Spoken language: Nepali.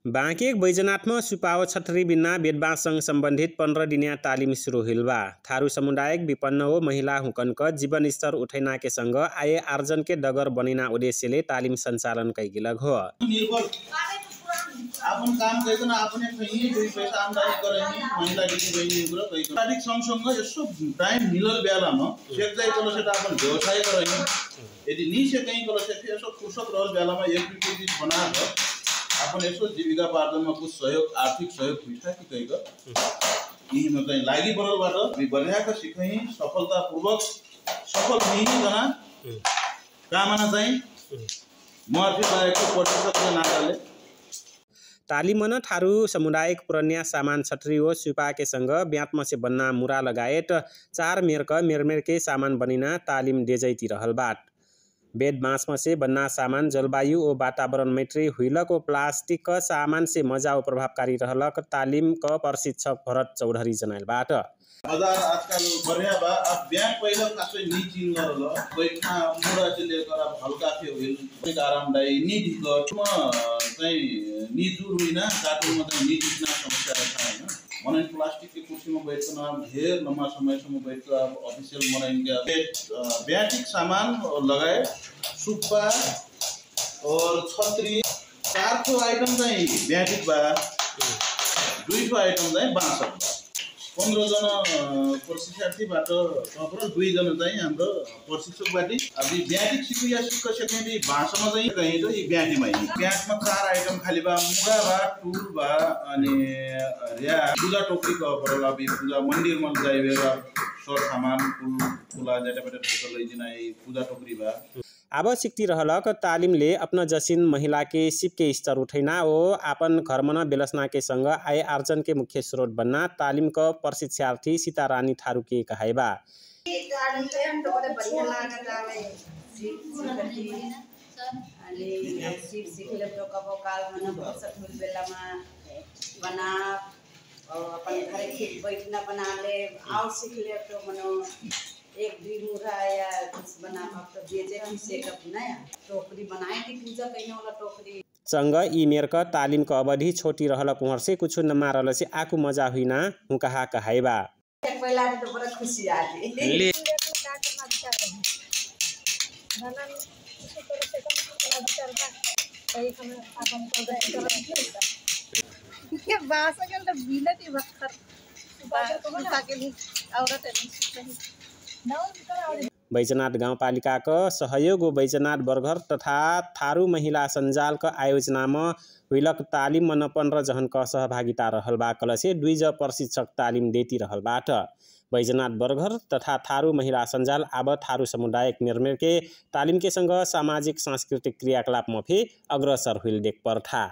बाँके बैजनाथमा सुपाओ छतरी बिना बेदबासँग सम्बन्धित 15 दिनिया तालिम सुरु हिलबा। थारू समुदायक विपन्न हो महिला हुकनक जीवन स्तर उठैना के संग आय आर्जन के डगर बनिना उद्देश्यले तालिम संचालन कैगिलग हो। आपण काम गर्दैन आफूले कहीं दुई पैसा आमदानी गर्ने महिला दिदी बहिनी कुरा कहीं आर्थिक सँगसँग यसो टाइम मिलल बेलामा सेक्दै कलो सेटा आपण व्यवसाय गर्ने यदि निसे कहीं कलो सेटा यसो फुर्सद रहल बेलामा एक्टिभिटी बनाएर आपण यसो जीविका पार्जनमा कुछ सहयोग आर्थिक सहयोग हुन्छ कि कहीं यही म चाहिँ लागि परलबाट विद्यालयका सिकै सफलतापूर्वक सफल हुने जना कामना चाहिँ म आफै लागेको प्रतिशतको नाताले तालिमन थारू समुदायिक पुरनिया सामान छतरी हो सुपा के संग ब्यातम से बन्ना मुरा लगायत 4 मेरक मेरमेर के सामान बनिना तालिम देजैती रहल बाट। बेद बाँसमा से बन्ना सामान जलवायु और वातावरण मैत्री हुइलक और प्लास्टिक का सामान से मजा और प्रभावकारी रहलक तालिम का प्रशिक्षक भरत चौधरी जनाइल बाट। बाजार आजकल बढ़िया बा अब बैंक पहिला खासै नी चिन गरल बैठा मुरा चाहिँ लिएर हल्का थियो होइन आरामदायी नी ढिक म चाहिँ नी दूर होइन काठमा चाहिँ नी ढिक्न समस्या रहेछ हैन मनै प्लास्टिक के कुर्सीमा बैठन धेर लम्बा समयसम्म बैठ अब अफिसियल मनाइन्छ ब्याटिक सामान लगाए सुप्पा और छतरी 4 आइटम चाहिँ ब्याटिक बा 2 आइटम चाहिँ बाँस 15 जना प्रशिक्षार्थीबाट तपर 2 जना चाहिँ हाम्रो प्रशिक्षकबाट अब ब्याटिक सिकुया सिक्क सेकेन्डरी भाषामा चाहिँ कहीं त यी ब्याटीमा ब्याटमा 4 आइटम खाली बा मुगा बा टुल बा अनि या पूजा टोकरी को परला बि पूजा मन्दिरमा जाइबेर सर सामान फुला जटाबाट ढोका लैदिन पूजा टोकरी बा। आवश्यकती रहलक तालिमले अपना जसिन महिला के सिप के स्तर उठैना ओ आपन घरमन बेलसना के संग आय आर्जन के मुख्य स्रोत बन्ना तालिम का प्रशिक्षार्थी सीतारानी थारू के कहाइबा। एक 2 मुरा या कुछ बना तो बेचे सेटअप नया टोकरी बनाए थी पूजा कहीं वाला टोकरी संग ई मेर का तालिम का अवधि छोटी रहल कुहर से कुछ न मारल से आकु मजा हुइना हु कहा कहाइबा। पहला तो बड़ा खुशी आती ये भाषा के तो बिलती वक्त बैजनाथ गाउँपालिका का सहयोग बैजनाथ बर्गर तथा थारू महिला संजाल का आयोजना में हुइलक तालिम मन 15 जहन का सहभागिता रहल बा कलसे 2 प्रशिक्षक तालिम देती रहल बाट। बैजनाथ बर्गर तथा थारू महिला संजाल अब थारू समुदायक मेरमेर के तालिम के संग सामाजिक सांस्कृतिक क्रियाकलाप में भी अग्रसर हुइल देख पर था।